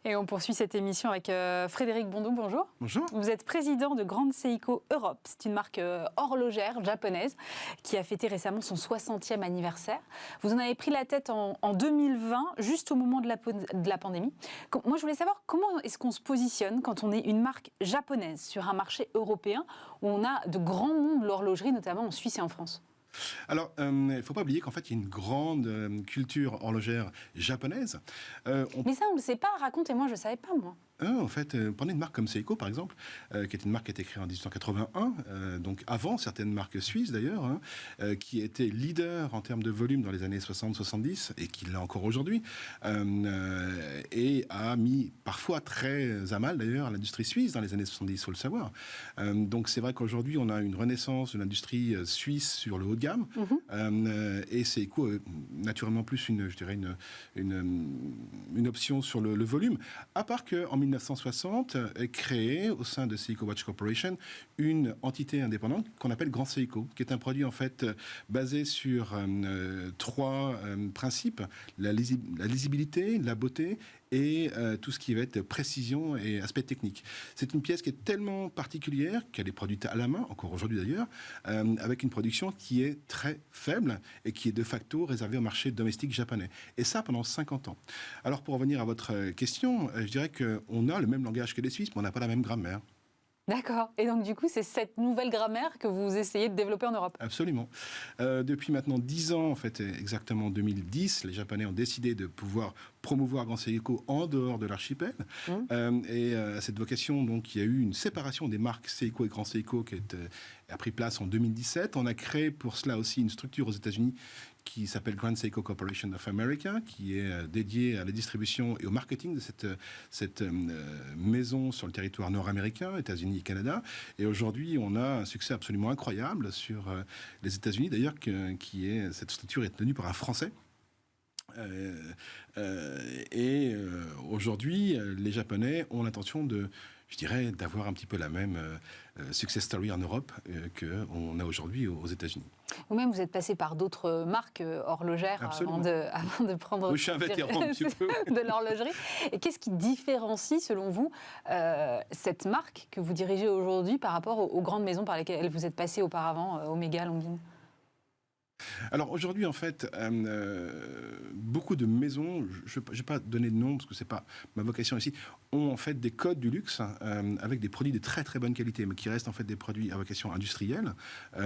Et on poursuit cette émission avec Frédéric Bondou, bonjour. Bonjour. Vous êtes président de Grand Seiko Europe. C'est une marque horlogère japonaise qui a fêté récemment son 60e anniversaire. Vous en avez pris la tête en 2020, juste au moment de la pandémie. Moi, je voulais savoir comment est-ce qu'on se positionne quand on est une marque japonaise sur un marché européen où on a de grands noms de l'horlogerie, notamment en Suisse et en France. Alors, il ne faut pas oublier qu'en fait, il y a une grande culture horlogère japonaise. Mais ça, on ne le sait pas. Racontez-moi, je ne savais pas, moi. En fait, prenez une marque comme Seiko, par exemple, qui est une marque qui a été créée en 1881, donc avant certaines marques suisses d'ailleurs, qui était leader en termes de volume dans les années 60-70, et qui l'est encore aujourd'hui, et a mis parfois très à mal d'ailleurs l'industrie suisse dans les années 70, il faut le savoir. Donc c'est vrai qu'aujourd'hui, on a une renaissance de l'industrie suisse sur le haut de gamme, et Seiko naturellement plus une option sur le volume, à part qu'en 1960 est créée au sein de Seiko Watch Corporation une entité indépendante qu'on appelle Grand Seiko, qui est un produit en fait basé sur trois principes: la lisibilité, la beauté et tout ce qui va être précision et aspect technique. C'est une pièce qui est tellement particulière qu'elle est produite à la main, encore aujourd'hui d'ailleurs, avec une production qui est très faible et qui est de facto réservée au marché domestique japonais. Et ça pendant 50 ans. Alors pour revenir à votre question, je dirais qu'on a le même langage que les Suisses, mais on n'a pas la même grammaire. D'accord. Et donc, du coup, c'est cette nouvelle grammaire que vous essayez de développer en Europe? Absolument. Depuis maintenant 10 ans, en fait, exactement en 2010, les Japonais ont décidé de pouvoir promouvoir Grand Seiko en dehors de l'archipel. Et à cette vocation, donc, il y a eu une séparation des marques Seiko et Grand Seiko qui a pris place en 2017. On a créé pour cela aussi une structure aux États-Unis qui s'appelle Grand Seiko Corporation of America, qui est dédiée à la distribution et au marketing de cette maison sur le territoire nord-américain, États-Unis et Canada. Et aujourd'hui, on a un succès absolument incroyable sur les États-Unis, d'ailleurs, cette structure est tenue par un Français. Aujourd'hui, les Japonais ont l'intention d'avoir un petit peu la même success story en Europe qu'on a aujourd'hui aux États-Unis. Vous-même, vous êtes passé par d'autres marques horlogères avant de prendre oui, je suis un vétéran un petit peu. de l'horlogerie. Et qu'est-ce qui différencie, selon vous, cette marque que vous dirigez aujourd'hui par rapport aux grandes maisons par lesquelles vous êtes passé auparavant, Omega, Longines? Alors aujourd'hui, en fait, beaucoup de maisons, je ne vais pas donner de nom parce que ce n'est pas ma vocation ici, ont en fait des codes du luxe avec des produits de très très bonne qualité, mais qui restent en fait des produits à vocation industrielle,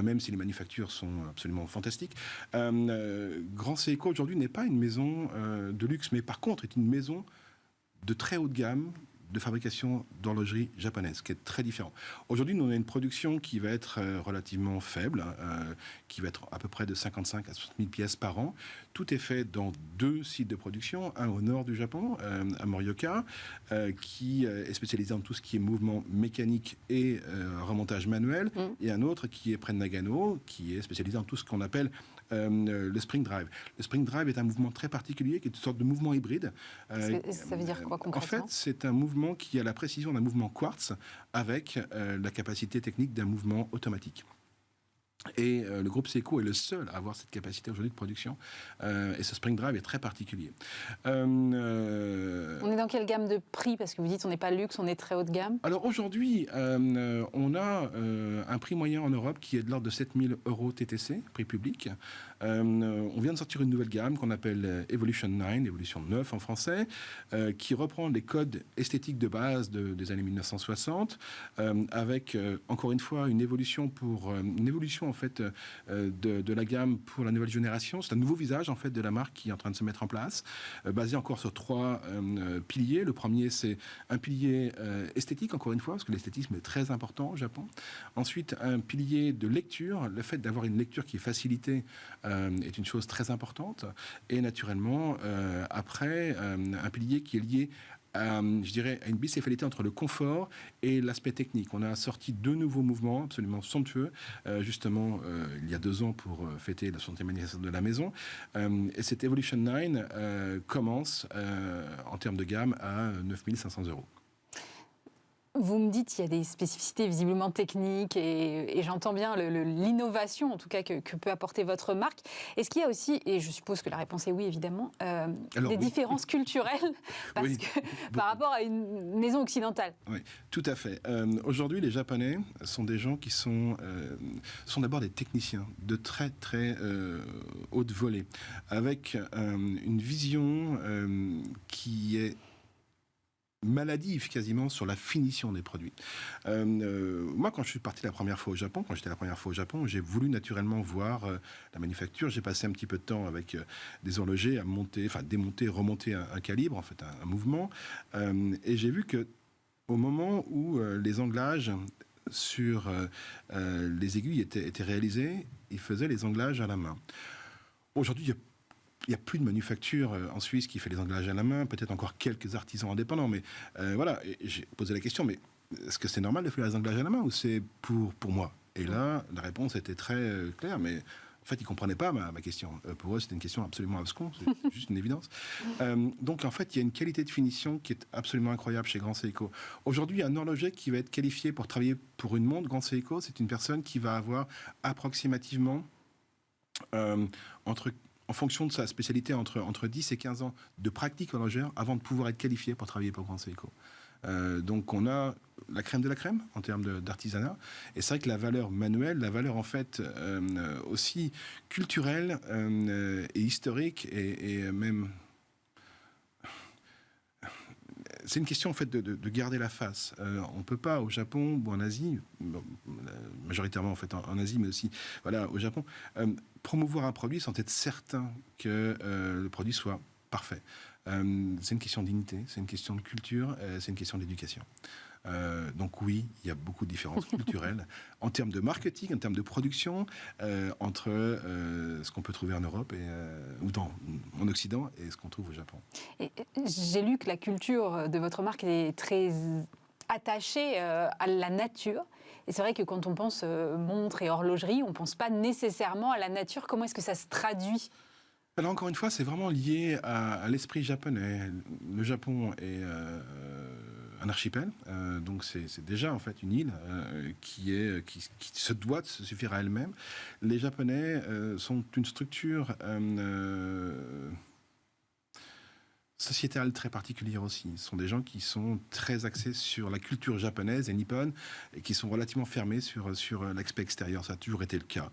même si les manufactures sont absolument fantastiques. Grand Seiko aujourd'hui n'est pas une maison de luxe, mais par contre est une maison de très haut de gamme, de fabrication d'horlogerie japonaise, qui est très différent. Aujourd'hui, nous, on a une production qui va être relativement faible, qui va être à peu près de 55 à 60 000 pièces par an. Tout est fait dans 2 sites de production, un au nord du Japon, à Morioka, qui est spécialisé dans tout ce qui est mouvement mécanique et remontage manuel, et un autre qui est près de Nagano, qui est spécialisé dans tout ce qu'on appelle le spring drive. Le spring drive est un mouvement très particulier, qui est une sorte de mouvement hybride. Ça veut dire quoi concrètement? En fait, c'est un mouvement qui a la précision d'un mouvement quartz avec la capacité technique d'un mouvement automatique. Et le groupe Seiko est le seul à avoir cette capacité aujourd'hui de production. Et ce Spring Drive est très particulier. On est dans quelle gamme de prix? Parce que vous dites on n'est pas luxe, on est très haut de gamme. Alors aujourd'hui, on a un prix moyen en Europe qui est de l'ordre de 7 000 € TTC, prix public. On vient de sortir une nouvelle gamme qu'on appelle Evolution 9, Evolution 9 en français, qui reprend les codes esthétiques de base des années 1960, avec encore une fois une évolution en fait de la gamme pour la nouvelle génération. C'est un nouveau visage en fait de la marque qui est en train de se mettre en place, basé encore sur 3 piliers. Le premier, c'est un pilier esthétique, encore une fois, parce que l'esthétisme est très important au Japon. Ensuite, un pilier de lecture. Le fait d'avoir une lecture qui est facilitée est une chose très importante. Et naturellement, après, un pilier qui est lié à une bicéphalité entre le confort et l'aspect technique. On a sorti 2 nouveaux mouvements absolument somptueux, justement, il y a 2 ans pour fêter la 60e anniversaire de la maison. Et cette Evolution 9 commence, en termes de gamme, à 9 500 €. Vous me dites qu'il y a des spécificités visiblement techniques et j'entends bien l'innovation en tout cas que peut apporter votre marque. Est-ce qu'il y a aussi, et je suppose que la réponse est oui évidemment, des différences culturelles parce Oui, que, beaucoup. par rapport à une maison occidentale? Oui, tout à fait. Aujourd'hui, les Japonais sont des gens qui sont d'abord des techniciens de très très haute volée, avec une vision qui est maladive quasiment sur la finition des produits. Moi, quand je suis parti la première fois au Japon, j'ai voulu naturellement voir la manufacture. J'ai passé un petit peu de temps avec des horlogers à démonter, remonter un calibre, en fait, un mouvement. Et j'ai vu que au moment où les anglages sur les aiguilles étaient réalisés, ils faisaient les anglages à la main. Aujourd'hui, il n'y a plus de manufacture en Suisse qui fait les anglages à la main, peut-être encore quelques artisans indépendants, mais voilà, et j'ai posé la question, mais est-ce que c'est normal de faire les anglages à la main ou c'est pour moi? Et là, la réponse était très claire, mais en fait, ils ne comprenaient pas ma question. Pour eux, c'était une question absolument abscon, c'est juste une évidence. Donc, en fait, il y a une qualité de finition qui est absolument incroyable chez Grand Seiko. Aujourd'hui, un horloger qui va être qualifié pour travailler pour une montre Grand Seiko, c'est une personne qui va avoir approximativement en fonction de sa spécialité, entre 10 et 15 ans de pratique horlogère avant de pouvoir être qualifié pour travailler pour Grand Seiko. Donc on a la crème de la crème en termes d'artisanat. Et c'est vrai que la valeur manuelle, la valeur en fait aussi culturelle et historique et même... C'est une question en fait de garder la face. On ne peut pas au Japon ou en Asie, majoritairement en fait en Asie, mais aussi voilà, au Japon, promouvoir un produit sans être certain que le produit soit parfait. C'est une question de dignité, c'est une question de culture, c'est une question d'éducation. Donc oui, il y a beaucoup de différences culturelles en termes de marketing, en termes de production, entre ce qu'on peut trouver en Europe ou en Occident et ce qu'on trouve au Japon. J'ai lu que la culture de votre marque est très attachée à la nature. Et c'est vrai que quand on pense montre et horlogerie, on ne pense pas nécessairement à la nature. Comment est-ce que ça se traduit ? Alors encore une fois, c'est vraiment lié à l'esprit japonais. Le Japon est un archipel, donc c'est déjà en fait une île qui se doit de se suffire à elle-même. Les Japonais sont une structure sociétale très particulière aussi. Ce sont des gens qui sont très axés sur la culture japonaise et nippone et qui sont relativement fermés sur l'aspect extérieur. Ça a toujours été le cas.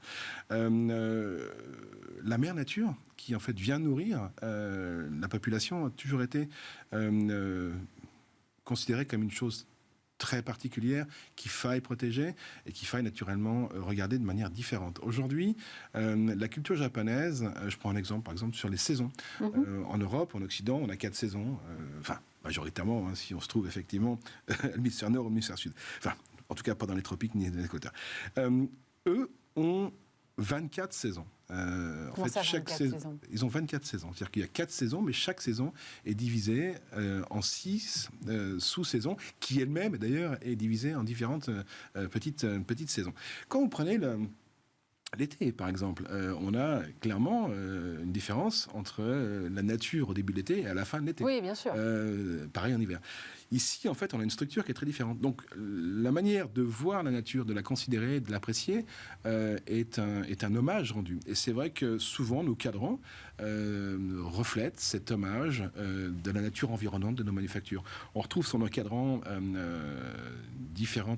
La mère nature, qui en fait vient nourrir la population, a toujours été considérée comme une chose très particulière qu'il faille protéger et qu'il faille naturellement regarder de manière différente. Aujourd'hui, la culture japonaise, je prends un exemple, par exemple, sur les saisons. En Europe, en Occident, on a 4 saisons, majoritairement, hein, si on se trouve effectivement à l'hémisphère nord ou à l'hémisphère sud. Enfin, en tout cas, pas dans les tropiques ni dans les équateurs. Eux ont 24 saisons. Comment ça, 24 saisons ? Ils ont 24 saisons. C'est-à-dire qu'il y a 4 saisons, mais chaque saison est divisée en 6 sous-saisons, qui elle-même, d'ailleurs, est divisée en différentes petites saisons. Quand vous prenez l'été, par exemple, on a clairement une différence entre la nature au début de l'été et à la fin de l'été. Oui, bien sûr. Pareil en hiver. Ici, en fait, on a une structure qui est très différente. Donc, la manière de voir la nature, de la considérer, de l'apprécier, est un hommage rendu. Et c'est vrai que souvent, nos cadrans reflètent cet hommage de la nature environnante de nos manufactures. On retrouve sur nos cadrans différents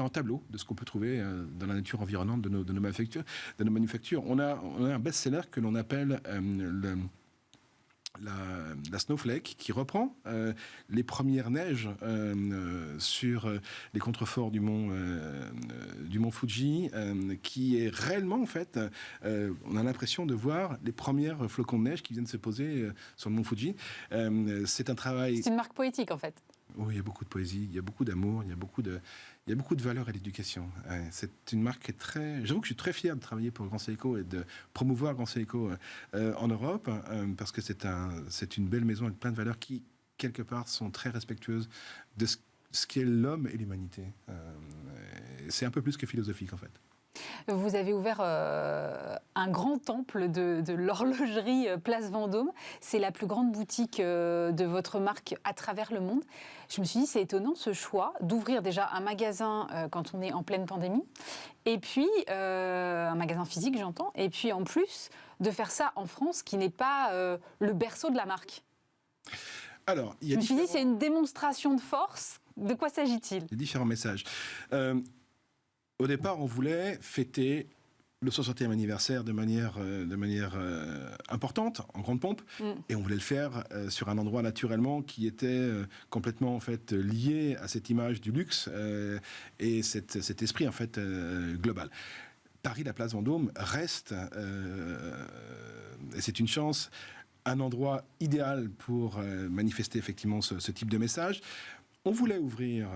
tableaux de ce qu'on peut trouver dans la nature environnante de nos manufactures. On a un best-seller que l'on appelle la Snowflake, qui reprend les premières neiges sur les contreforts du mont Fuji, qui est réellement, en fait, on a l'impression de voir les premières flocons de neige qui viennent se poser sur le mont Fuji. C'est un travail... C'est une marque poétique, en fait. Oui, il y a beaucoup de poésie, il y a beaucoup d'amour, il y a beaucoup de valeur à l'éducation. C'est une marque qui est très... J'avoue que je suis très fier de travailler pour Grand Seiko et de promouvoir Grand Seiko en Europe, parce que c'est une belle maison avec plein de valeurs qui, quelque part, sont très respectueuses de ce qu'est l'homme et l'humanité. C'est un peu plus que philosophique, en fait. Vous avez ouvert un grand temple de l'horlogerie Place Vendôme. C'est la plus grande boutique de votre marque à travers le monde. Je me suis dit, c'est étonnant ce choix d'ouvrir déjà un magasin quand on est en pleine pandémie, et puis un magasin physique, j'entends, et puis en plus de faire ça en France, qui n'est pas le berceau de la marque. Alors, je me suis dit, c'est une démonstration de force. De quoi s'agit-il ? Il y a différents messages. Au départ, on voulait fêter le 60e anniversaire de manière importante, en grande pompe, et on voulait le faire sur un endroit naturellement qui était complètement en fait lié à cette image du luxe et cet esprit en fait global. Paris, la place Vendôme reste, et c'est une chance, un endroit idéal pour manifester effectivement ce type de message. On voulait ouvrir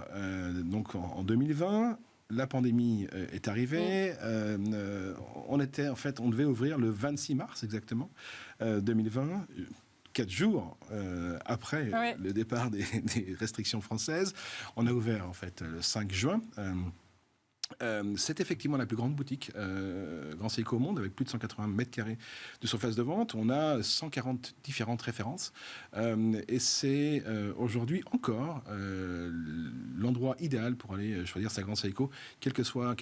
donc en 2020. La pandémie est arrivée. On devait ouvrir le 26 mars exactement 2020. 4 jours après le départ des restrictions françaises. On a ouvert en fait le 5 juin. C'est effectivement la plus grande boutique Grand Seiko au monde, avec plus de 180 mètres carrés de surface de vente. On a 140 différentes références et c'est aujourd'hui encore l'endroit idéal pour aller choisir sa Grand Seiko, quelle que soit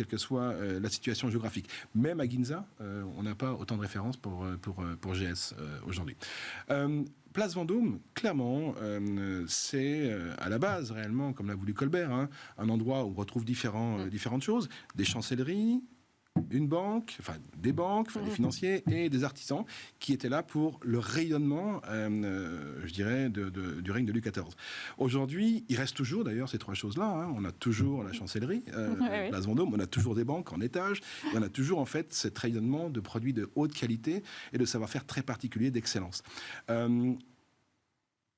la situation géographique. Même à Ginza, on n'a pas autant de références pour GS aujourd'hui. Place Vendôme, clairement, c'est à la base, réellement, comme l'a voulu Colbert, un endroit où on retrouve différentes choses, des chancelleries, une banque, des banques, des financiers et des artisans qui étaient là pour le rayonnement, je dirais, du règne de Louis XIV. Aujourd'hui, il reste toujours d'ailleurs ces trois choses-là. On a toujours la chancellerie, Place Vendôme, on a toujours des banques en étage, et on a toujours en fait cet rayonnement de produits de haute qualité et de savoir-faire très particulier, d'excellence.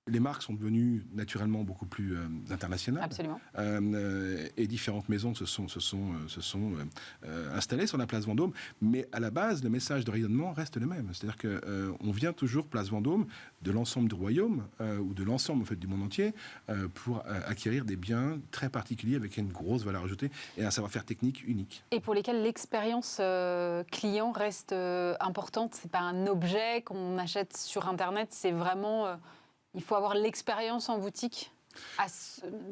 Les marques sont devenues naturellement beaucoup plus internationales. Absolument. Et différentes maisons se sont installées sur la place Vendôme. Mais à la base, le message de rayonnement reste le même. C'est-à-dire qu'on vient toujours place Vendôme de l'ensemble du royaume ou de l'ensemble en fait, du monde entier pour acquérir des biens très particuliers avec une grosse valeur ajoutée et un savoir-faire technique unique. Et pour lesquels l'expérience client reste importante. C'est pas un objet qu'on achète sur Internet, c'est vraiment... Il faut avoir l'expérience en boutique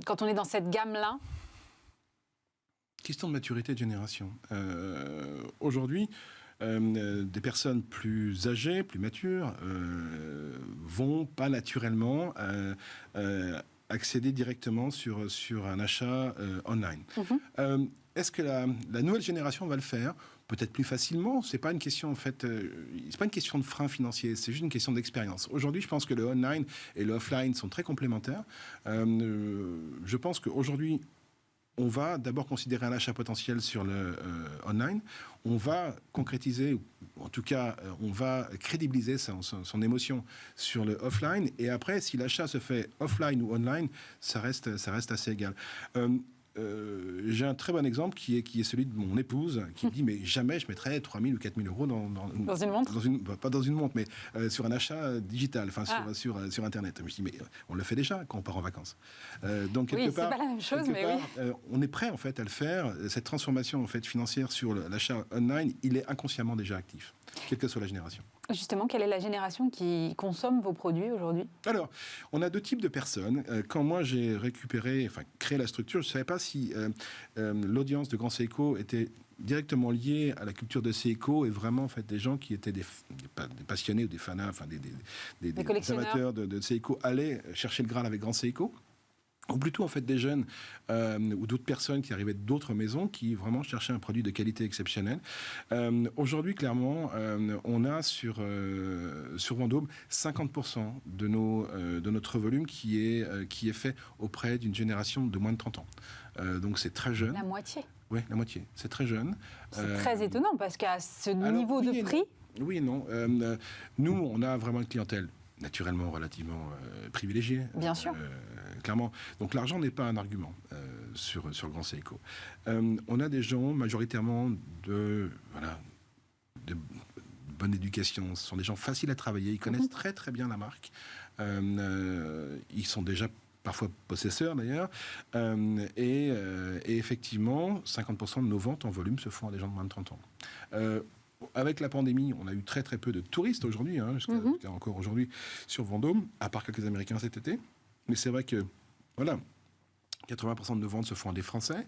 quand on est dans cette gamme-là. Question de maturité de génération. Aujourd'hui, des personnes plus âgées, plus matures, vont pas naturellement accéder directement sur un achat online. Est-ce que la nouvelle génération va le faire ? Peut-être plus facilement. C'est pas une question en fait. C'est pas une question de frein financier. C'est juste une question d'expérience. Aujourd'hui, je pense que le online et le offline sont très complémentaires. Je pense qu'aujourd'hui, on va d'abord considérer un achat potentiel sur le online. On va concrétiser, ou en tout cas, on va crédibiliser son émotion sur le offline. Et après, si l'achat se fait offline ou online, ça reste assez égal. J'ai un très bon exemple qui est celui de mon épouse qui me dit mais jamais je mettrais 3 000 ou 4 000 euros dans une montre, pas dans une montre, mais sur un achat digital, sur Internet. Je dis mais on le fait déjà quand on part en vacances. Donc quelque part, c'est pas la même chose, mais on est prêt en fait à le faire. Cette transformation en fait financière sur l'achat online, il est inconsciemment déjà actif, quelle que soit la génération. Justement, quelle est la génération qui consomme vos produits aujourd'hui ? Alors, on a deux types de personnes. Quand moi j'ai créé la structure, je ne savais pas si l'audience de Grand Seiko était directement liée à la culture de Seiko et vraiment en fait des gens qui étaient des passionnés ou des fanats, des amateurs de Seiko allaient chercher le Graal avec Grand Seiko. Ou plutôt en fait des jeunes ou d'autres personnes qui arrivaient d'autres maisons qui vraiment cherchaient un produit de qualité exceptionnelle. Aujourd'hui, clairement, on a sur Vendôme 50% de notre volume qui est fait auprès d'une génération de moins de 30 ans. Donc c'est très jeune. La moitié. Oui, la moitié. C'est très jeune. C'est très étonnant parce qu'à ce niveau de prix... Oui et non. Nous, on a vraiment une clientèle naturellement relativement privilégiée. Bien sûr. Clairement. Donc l'argent n'est pas un argument sur Grand Seiko. On a des gens majoritairement de bonne éducation. Ce sont des gens faciles à travailler. Ils connaissent très très bien la marque. Ils sont déjà parfois possesseurs d'ailleurs. Et effectivement, 50% de nos ventes en volume se font à des gens de moins de 30 ans. Avec la pandémie, on a eu très très peu de touristes aujourd'hui, jusqu'à encore aujourd'hui sur Vendôme, à part quelques Américains cet été. Mais c'est vrai que, voilà, 80% de nos ventes se font à des Français.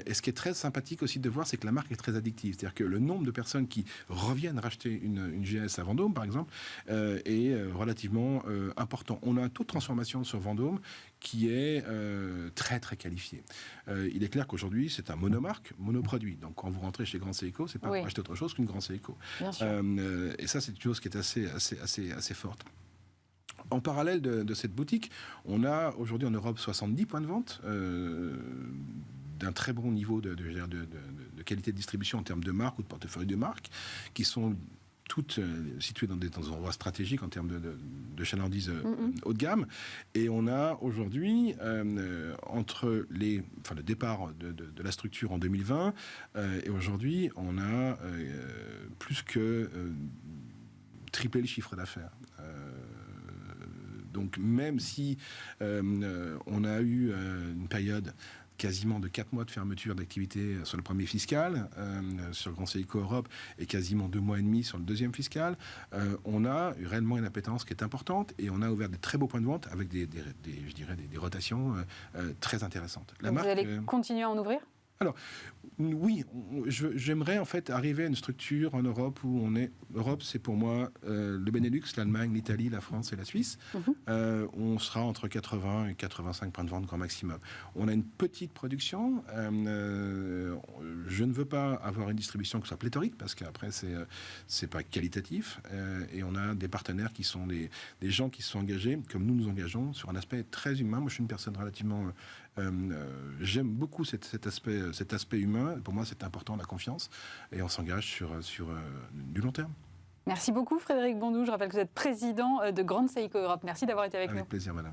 Et ce qui est très sympathique aussi de voir, c'est que la marque est très addictive. C'est-à-dire que le nombre de personnes qui reviennent racheter une GS à Vendôme, par exemple, est relativement important. On a un taux de transformation sur Vendôme qui est très, très qualifié. Il est clair qu'aujourd'hui, c'est un monomarque, monoproduit. Donc, quand vous rentrez chez Grand Seiko, c'est pas pour acheter autre chose qu'une Grand Seiko. Bien sûr. Et ça, c'est une chose qui est assez forte. En parallèle de cette boutique, on a aujourd'hui en Europe 70 points de vente d'un très bon niveau de qualité de distribution en termes de marque ou de portefeuille de marque, qui sont toutes situées dans des endroits stratégiques en termes de chalandise haut de gamme. Et on a aujourd'hui, entre le départ de la structure en 2020 et aujourd'hui, on a plus que triplé le chiffre d'affaires. Donc même si on a eu une période quasiment de 4 mois de fermeture d'activité sur le premier fiscal, sur Grand Seiko Europe, et quasiment 2 mois et demi sur le deuxième fiscal, on a réellement une appétence qui est importante et on a ouvert des très beaux points de vente avec des rotations très intéressantes. Vous allez continuer à en ouvrir ? Alors, oui, j'aimerais en fait arriver à une structure en Europe où on est... L'Europe, c'est pour moi le Benelux, l'Allemagne, l'Italie, la France et la Suisse. On sera entre 80 et 85 points de vente grand maximum. On a une petite production. Je ne veux pas avoir une distribution qui soit pléthorique parce qu'après, c'est pas qualitatif. Et on a des partenaires qui sont des gens qui se sont engagés, comme nous engageons, sur un aspect très humain. Moi, je suis une personne relativement... j'aime beaucoup cet aspect humain. Pour moi, c'est important, la confiance. Et on s'engage sur du long terme. Merci beaucoup, Frédéric Bondou. Je rappelle que vous êtes président de Grand Seiko Europe. Merci d'avoir été avec nous. Avec plaisir, madame.